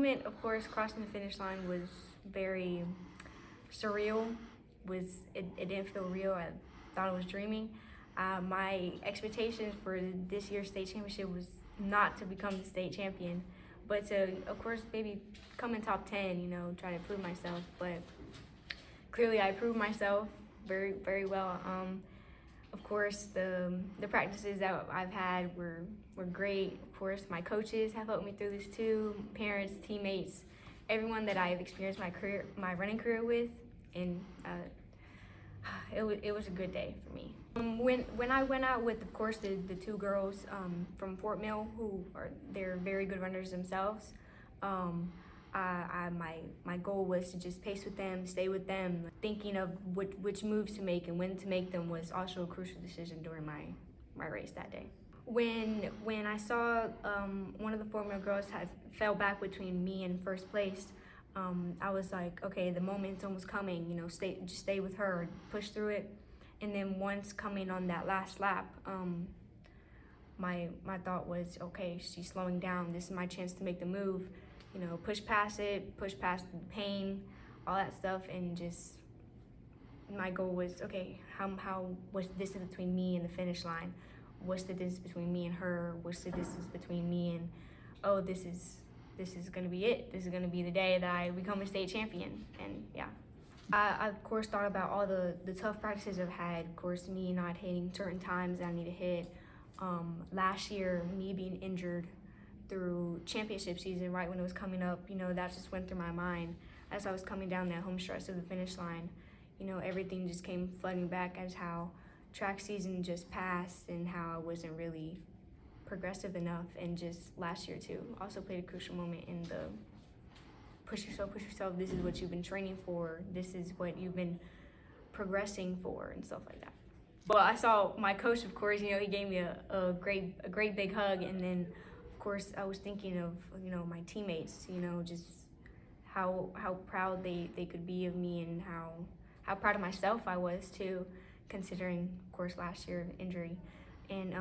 moment, of course, crossing the finish line was very surreal. It didn't feel real. I thought I was dreaming. My expectations for this year's state championship was not to become the state champion, but to, of course, maybe come in top 10, try to prove myself. But clearly I proved myself very, very well. Of course, the practices that I've had were great. Of course, my coaches have helped me through this too, parents, teammates, everyone that I've experienced my running career with, and it was a good day for me. When I went out with, of course, the two girls from Fort Mill, they're very good runners themselves. My goal was to just pace with them, stay with them. Thinking of which moves to make and when to make them was also a crucial decision during my race that day. When I saw one of the Fort Mill girls fell back between me and first place, I was like, okay, the moment's almost coming. Just stay with her, push through it. And then once coming on that last lap, my thought was, okay, she's slowing down. This is my chance to make the move. Push past it, push past the pain, all that stuff, and just my goal was, okay, what's the distance between me and the finish line? What's the distance between me and her? What's the distance between me and, oh, this is gonna be it. This is gonna be the day that I become a state champion. And yeah. I of course thought about all the tough practices I've had. Of course, me not hitting certain times that I need to hit. Last year, me being injured through championship season, right when it was coming up, that just went through my mind as I was coming down that home stretch of the finish line. Everything just came flooding back as how track season just passed and how I wasn't really progressive enough. And just last year too also played a crucial moment in the push yourself, this is what you've been training for, this is what you've been progressing for, and stuff like that. Well, I saw my coach, of course, he gave me a great big hug, and then of course I was thinking of my teammates, just how proud they could be of me, and how proud of myself I was too, considering of course last year injury. And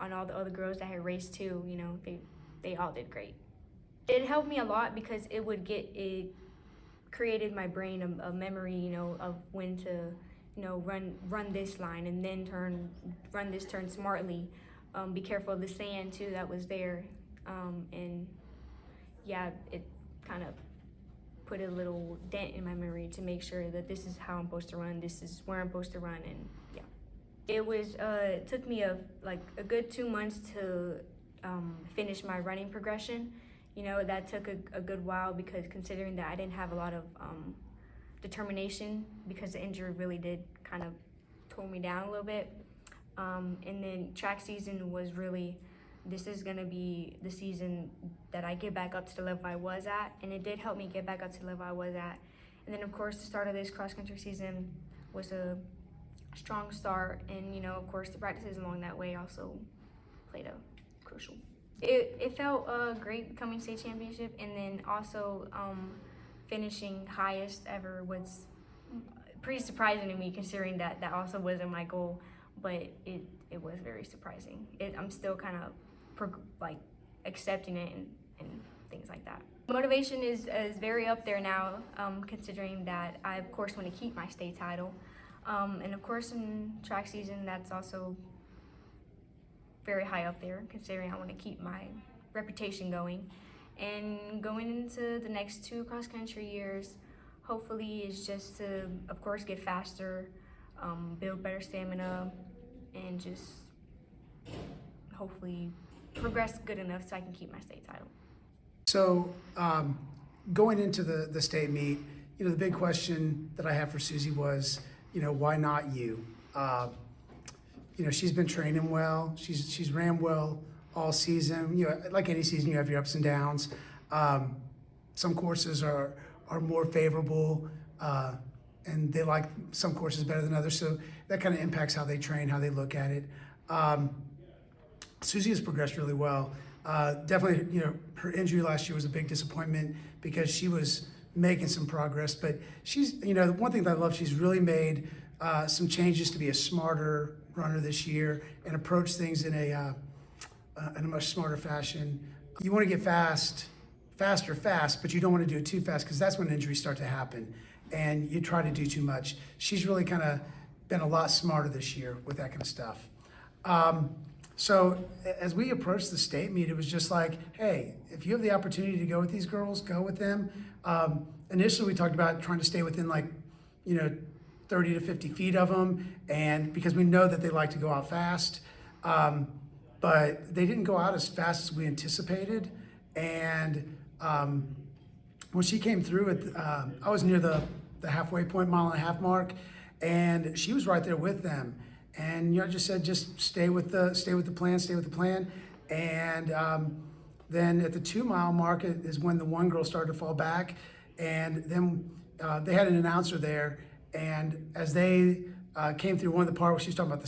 on all the other girls that had raced too, they all did great. It helped me a lot because it created my brain a memory, of when to, run this line and then run this turn smartly. Be careful of the sand too that was there. And yeah, it kind of put a little dent in my memory to make sure that this is how I'm supposed to run, this is where I'm supposed to run, and yeah. It took me a good 2 months to finish my running progression. That took a good while, because considering that I didn't have a lot of determination, because the injury really did kind of tore me down a little bit. And then track season was really, this is gonna be the season that I get back up to the level I was at, and it did help me get back up to the level I was at. And then of course the start of this cross country season was a strong start, and of course the practices along that way also played a crucial. It felt great becoming state championship, and then also finishing highest ever was pretty surprising to me, considering that also wasn't my goal, but it was very surprising. I'm still kind of accepting it and things like that. Motivation is very up there now, considering that I of course want to keep my state title, and of course in track season that's also very high up there, considering I want to keep my reputation going. And going into the next 2 cross-country years, hopefully is just to, of course, get faster, build better stamina, and just hopefully progress good enough so I can keep my state title. So going into the state meet, the big question that I have for Susie was, why not you? She's been training well. She's ran well all season. Like any season, you have your ups and downs. Some courses are more favorable, and they like some courses better than others. So that kind of impacts how they train, how they look at it. Susie has progressed really well. Definitely, her injury last year was a big disappointment because she was making some progress. But she's, the one thing that I love, she's really made some changes to be a smarter runner this year and approach things in a much smarter fashion. you want to get fast, but you don't want to do it too fast because that's when injuries start to happen and you try to do too much. She's really kind of been a lot smarter this year with that kind of stuff. So as we approached the state meet, it was just like, hey, if you have the opportunity to go with these girls, go with them. Initially, we talked about trying to stay within 30 to 50 feet of them, and because we know that they like to go out fast. But they didn't go out as fast as we anticipated. And when she came through, I was near the halfway point, 1.5 mile mark, and she was right there with them. And I just said, just stay with the plan. And then at the 2 mile mark is when the one girl started to fall back, and then they had an announcer there. And as they came through one of the part where she was talking about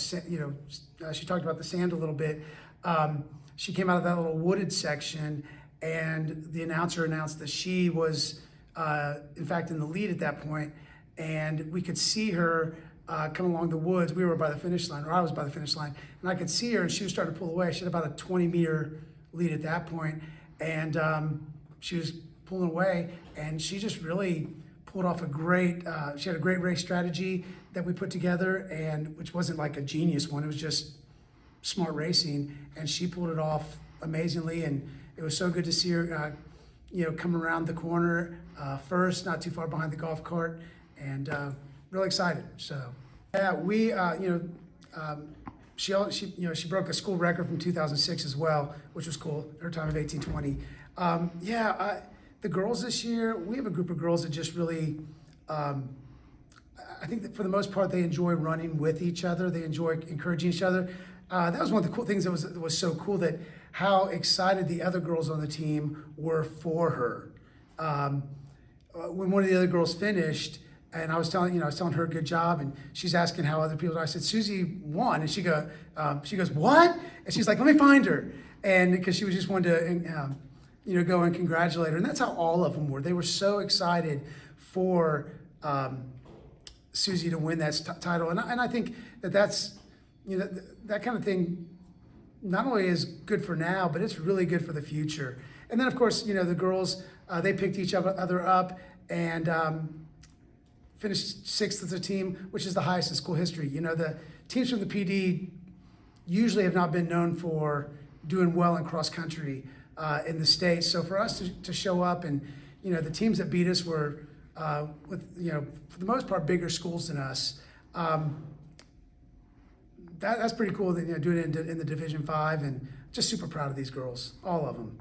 she talked about the sand a little bit. She came out of that little wooded section, and the announcer announced that she was, in fact, in the lead at that point. And we could see her come along the woods. We were by the finish line, or I was by the finish line, and I could see her, and she was starting to pull away. She had about a 20-meter lead at that point, and she was pulling away, and she just really pulled off she had a great race strategy that we put together, and which wasn't like a genius one, it was just smart racing, and she pulled it off amazingly, and it was so good to see her come around the corner first, not too far behind the golf cart, and really excited. So yeah, she broke a school record from 2006 as well, which was cool, her time of 18:20. The girls this year, we have a group of girls that just really, I think that for the most part, they enjoy running with each other. They enjoy encouraging each other. That was one of the cool things that was so cool, that how excited the other girls on the team were for her. When one of the other girls finished, and I was telling her good job, and she's asking how other people. I said, Susie won, and she goes, what? And she's like, let me find her, and because she was just wanting to go and congratulate her, and that's how all of them were. They were so excited for Susie to win that title, and I think that's that kind of thing not only is good for now, but it's really good for the future. And then of course, the girls, they picked each other up and finished 6th as a team, which is the highest in school history. The teams from the PD usually have not been known for doing well in cross country in the state. So for us to show up, and the teams that beat us were with for the most part bigger schools than us. That's pretty cool that doing it in the Division 5, and just super proud of these girls, all of them.